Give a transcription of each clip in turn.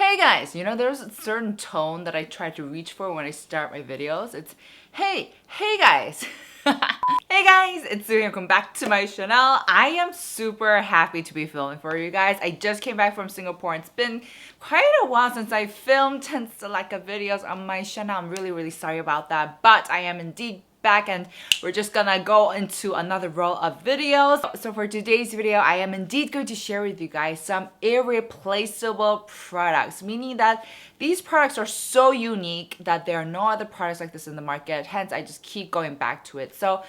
Hey guys, you know there's a certain tone that I try to reach for when I start my videos. It's hey guys. Hey guys, it's Sue. Welcome back to my channel. I am super happy to be filming for you guys. I just came back from Singapore. It's been quite a while since I filmed 10 Selecta videos on my channel. I'm really sorry about that, but I am indeed back and we're just gonna go into another row of videos. So for today's video, I am indeed going to share with you guys some irreplaceable products, meaning that these products are so unique that there are no other products like this in the market. Hence, I just keep going back to it. So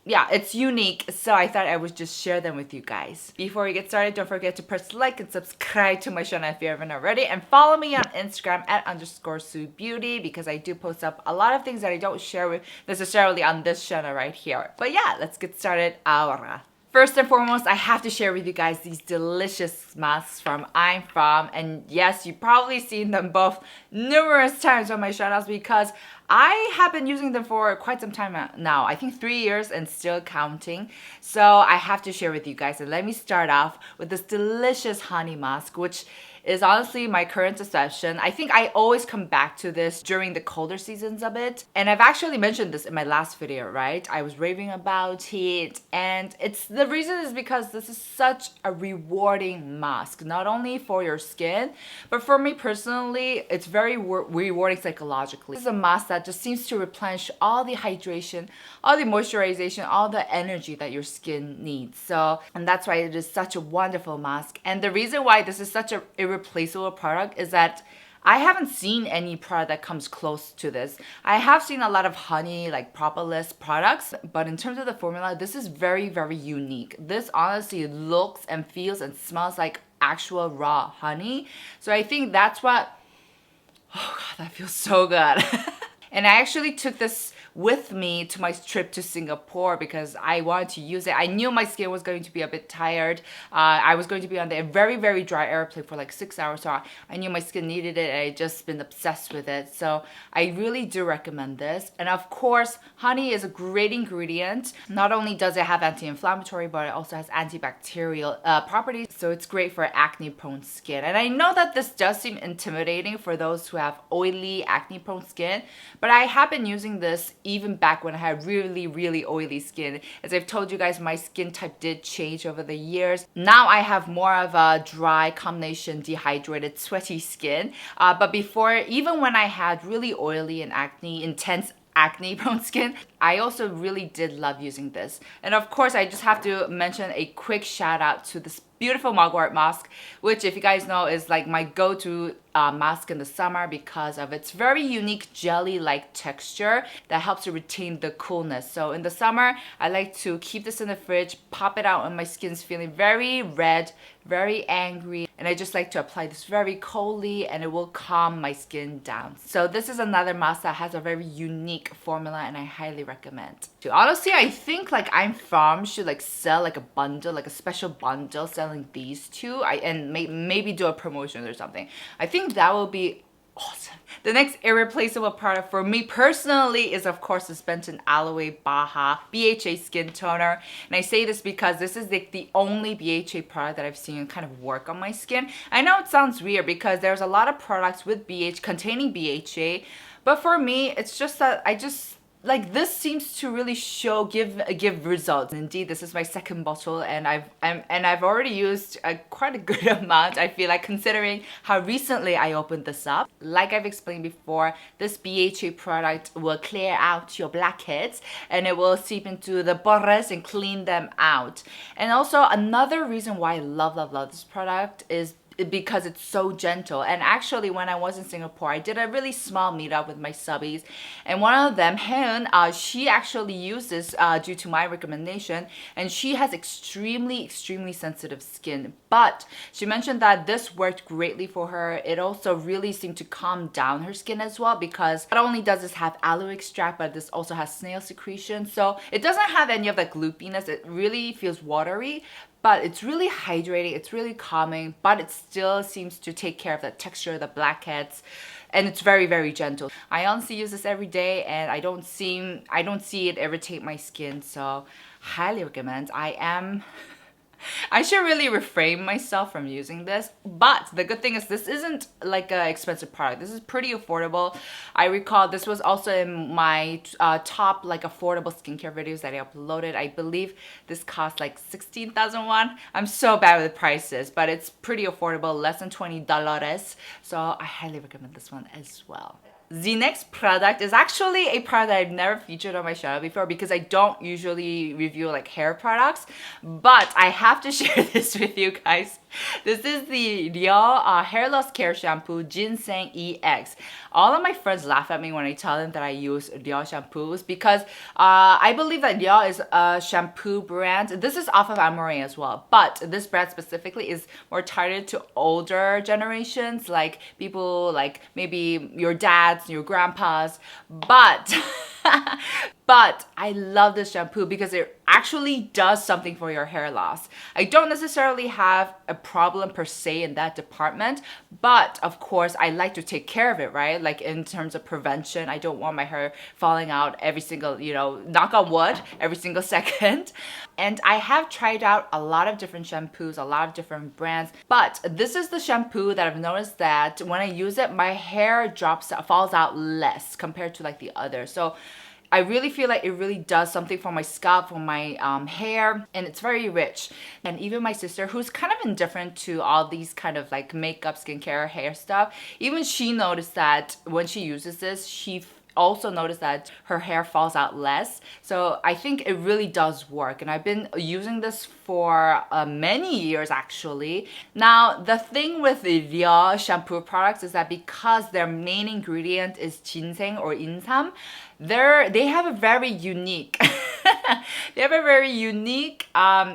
yeah, it's unique, so I thought I would just share them with you guys. Before we get started, don't forget to press like and subscribe to my channel if you haven't already, and follow me on Instagram at _SueBeauty because I do post up a lot of things that I don't share with necessarily on this channel right here. But yeah, let's get started ahora. First and foremost, I have to share with you guys these delicious masks from Aimprom. And yes, you've probably seen them both numerous times on my channels because I have been using them for quite some time now. I think 3 years and still counting. So I have to share with you guys. And let me start off with this delicious honey mask, which is honestly my current obsession. I think I always come back to this during the colder seasons of it. And I've actually mentioned this in my last video, right? I was raving about it. And the reason is because this is such a rewarding mask, not only for your skin, but for me personally, it's very rewarding psychologically. This is a mask that just seems to replenish all the hydration, all the moisturization, all the energy that your skin needs. And that's why it is such a wonderful mask. And the reason why this is such a irreplaceable product is that I haven't seen any product that comes close to this. I have seen a lot of honey, like propolis products, but in terms of the formula, this is very unique. This honestly looks and feels and smells like actual raw honey. So I think that's what, oh God, that feels so good. And I actually took this with me to my trip to Singapore because I wanted to use it. I knew my skin was going to be a bit tired. I was going to be on the very dry airplane for like 6 hours, so I knew my skin needed it and I just been obsessed with it. So I really do recommend this. And of course, honey is a great ingredient. Not only does it have anti-inflammatory, but it also has antibacterial properties. So it's great for acne-prone skin. And I know that this does seem intimidating for those who have oily, acne-prone skin, but I have been using this even back when I had really oily skin. As I've told you guys, my skin type did change over the years. Now I have more of a dry combination dehydrated sweaty skin. But before, even when I had really oily and intense acne prone skin, I also really did love using this. And of course, I just have to mention a quick shout out to this beautiful Mugwort Mask, which if you guys know is like my go-to mask in the summer because of its very unique jelly-like texture that helps to retain the coolness. So in the summer, I like to keep this in the fridge, pop it out when my skin's feeling very red, very angry, and I just like to apply this very coldly and it will calm my skin down. So this is another mask that has a very unique formula and I highly recommend. Honestly, I think like Aimprom should like sell like a bundle, like a special bundle selling these two and maybe do a promotion or something. I think that will be awesome. The next irreplaceable product for me personally is of course this Benton Aloe Baha BHA Skin Toner. And I say this because this is like the only BHA product that I've seen kind of work on my skin. I know it sounds weird because there's a lot of products with containing BHA, but for me it's just that like this seems to really give results. Indeed, this is my second bottle and I've already used quite a good amount, I feel like, considering how recently I opened this up. Like I've explained before, this BHA product will clear out your blackheads and it will seep into the pores and clean them out. And also another reason why I love this product is because it's so gentle. And actually when I was in Singapore, I did a really small meetup with my subbies, and one of them, Hen, she actually used this due to my recommendation, and she has extremely sensitive skin, but she mentioned that this worked greatly for her. It also really seemed to calm down her skin as well because not only does this have aloe extract, but this also has snail secretion, so it doesn't have any of that gloopiness. It really feels watery, but it's really hydrating, it's really calming, but it still seems to take care of the texture, the blackheads, and it's very gentle. I honestly use this every day and I don't see it irritate my skin, so highly recommend. I am I should really refrain myself from using this, but the good thing is this isn't like an expensive product. This is pretty affordable. I recall this was also in my top like affordable skincare videos that I uploaded. I believe this cost like 16,000 won. I'm so bad with prices, but it's pretty affordable, less than $20. So I highly recommend this one as well. The next product is actually a product that I've never featured on my channel before because I don't usually review like hair products, but I have to share this with you guys. This is the Real Hair Loss Care Shampoo Ginseng EX. All of my friends laugh at me when I tell them that I use Real shampoos because I believe that Real is a shampoo brand. This is off of Amoray as well, but this brand specifically is more targeted to older generations, like people like maybe your dads, your grandpas, but but I love this shampoo because it actually does something for your hair loss. I don't necessarily have a problem per se in that department, but of course I like to take care of it, right? Like in terms of prevention, I don't want my hair falling out every single, knock on wood, every single second. And I have tried out a lot of different shampoos, a lot of different brands, but this is the shampoo that I've noticed that when I use it, my hair falls out less compared to like the others. So I really feel like it really does something for my scalp, for my hair, and it's very rich. And even my sister, who's kind of indifferent to all these kind of like makeup, skincare, hair stuff, even she noticed that when she uses this, she also noticed that her hair falls out less. So I think it really does work, and I've been using this for many years actually. Now the thing with the Real shampoo products is that because their main ingredient is ginseng or insam, they have a very unique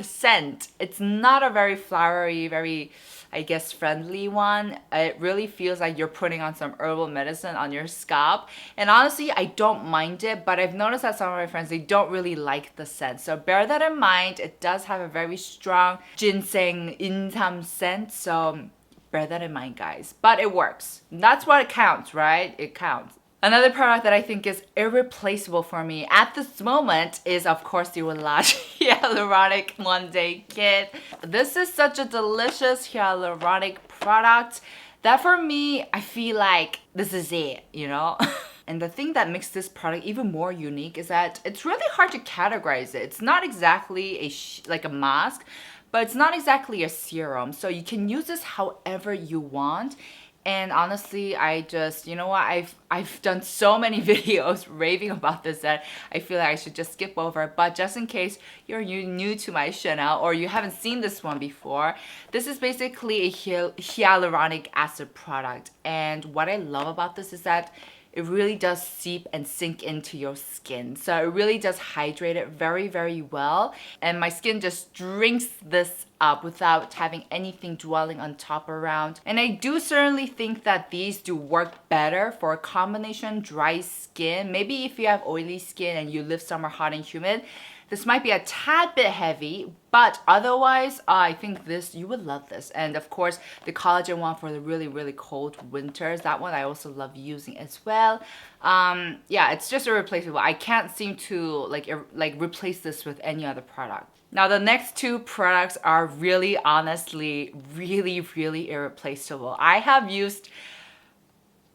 scent. It's not a very flowery, very, I guess, friendly one. It really feels like you're putting on some herbal medicine on your scalp. And honestly, I don't mind it, but I've noticed that some of my friends, they don't really like the scent. So bear that in mind. It does have a very strong ginseng insam scent. So bear that in mind, guys. But it works. That's what it counts, right? It counts. Another product that I think is irreplaceable for me at this moment is, of course, the Wellage hyaluronic Wondékit. This is such a delicious hyaluronic product that for me, I feel like this is it, And the thing that makes this product even more unique is that it's really hard to categorize it. It's not exactly like a mask, but it's not exactly a serum. So you can use this however you want. And honestly, I just, I've done so many videos raving about this that I feel like I should just skip over. But just in case you're new to my channel or you haven't seen this one before, this is basically a hyaluronic acid product. And what I love about this is that it really does seep and sink into your skin. So it really does hydrate it very, very well. And my skin just drinks this up without having anything dwelling on top around. And I do certainly think that these do work better for a combination dry skin. Maybe if you have oily skin and you live somewhere hot and humid, this might be a tad bit heavy, but otherwise, I think you would love this. And of course, the collagen one for the really, really cold winters. That one I also love using as well. Yeah, it's just irreplaceable. I can't seem to like replace this with any other product. Now, the next two products are really, honestly, really, really irreplaceable. I have used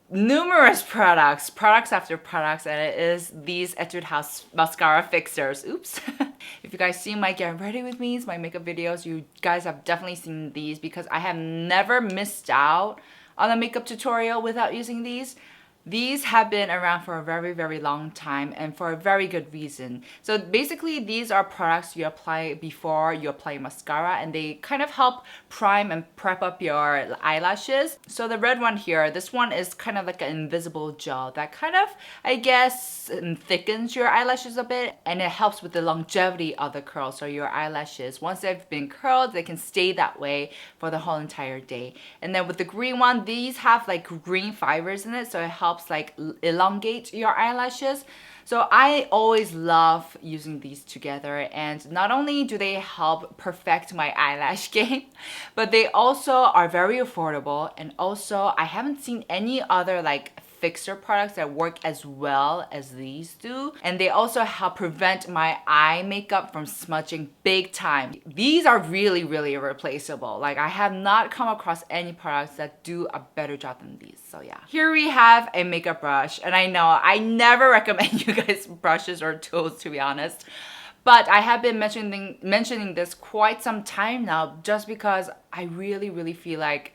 numerous products after products, and it is these Etude House mascara fixers. Oops. If you guys see my Get Ready With Me's, my makeup videos, you guys have definitely seen these because I have never missed out on a makeup tutorial without using these. These have been around for a very, very long time and for a very good reason. So basically, these are products you apply before you apply mascara, and they kind of help prime and prep up your eyelashes. So the red one here, this one is kind of like an invisible gel that kind of, I guess, thickens your eyelashes a bit, and it helps with the longevity of the curls. So your eyelashes, once they've been curled, they can stay that way for the whole entire day. And then with the green one, these have like green fibers in it, so it helps like elongate your eyelashes. So I always love using these together, and not only do they help perfect my eyelash game, but they also are very affordable, and also I haven't seen any other like Fixer products that work as well as these do. And they also help prevent my eye makeup from smudging big time. These are really, really irreplaceable. Like, I have not come across any products that do a better job than these. So yeah. Here we have a makeup brush. And I know I never recommend you guys brushes or tools, to be honest. But I have been mentioning this quite some time now just because I really, really feel like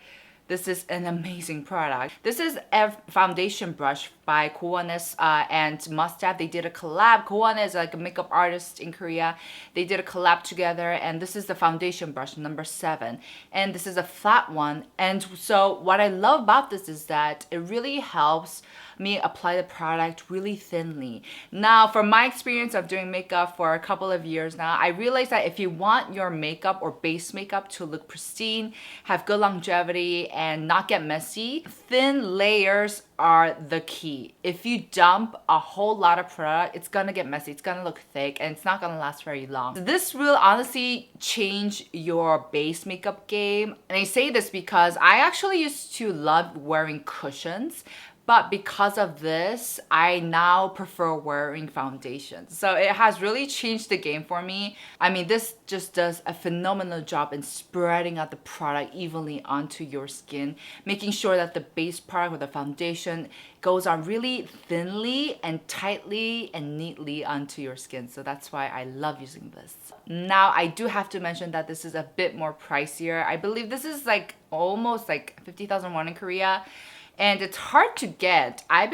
this is an amazing product. This is a foundation brush by Kowanis and Must-Have. They did a collab. Kowanis is like a makeup artist in Korea. They did a collab together, and this is the foundation brush number 7. And this is a flat one. And so what I love about this is that it really helps me apply the product really thinly. Now, from my experience of doing makeup for a couple of years now, I realized that if you want your makeup or base makeup to look pristine, have good longevity, and not get messy, thin layers are the key. If you dump a whole lot of product, it's gonna get messy, it's gonna look thick, and it's not gonna last very long. This will honestly change your base makeup game. And I say this because I actually used to love wearing cushions, but because of this, I now prefer wearing foundation. So it has really changed the game for me. I mean, this just does a phenomenal job in spreading out the product evenly onto your skin, making sure that the base product with the foundation goes on really thinly and tightly and neatly onto your skin. So that's why I love using this. Now, I do have to mention that this is a bit more pricier. I believe this is like almost like 50,000 won in Korea. And it's hard to get. I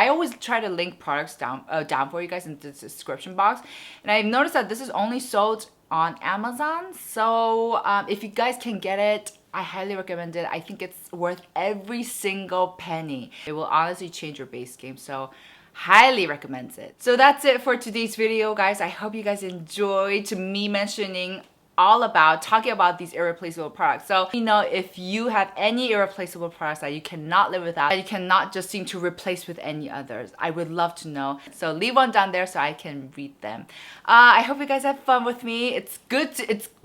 always try to link products down for you guys in the description box. And I've noticed that this is only sold on Amazon. So if you guys can get it, I highly recommend it. I think it's worth every single penny. It will honestly change your base game. So highly recommend it. So that's it for today's video, guys. I hope you guys enjoyed me talking about these irreplaceable products. So, you know, if you have any irreplaceable products that you cannot live without, that you cannot just seem to replace with any others, I would love to know. So leave one down there so I can read them. I hope you guys have fun with me. It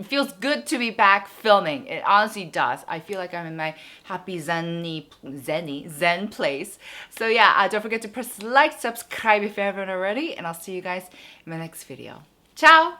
feels good to be back filming. It honestly does. I feel like I'm in my happy zen place. So yeah, don't forget to press like, subscribe if you haven't already, and I'll see you guys in my next video. Ciao!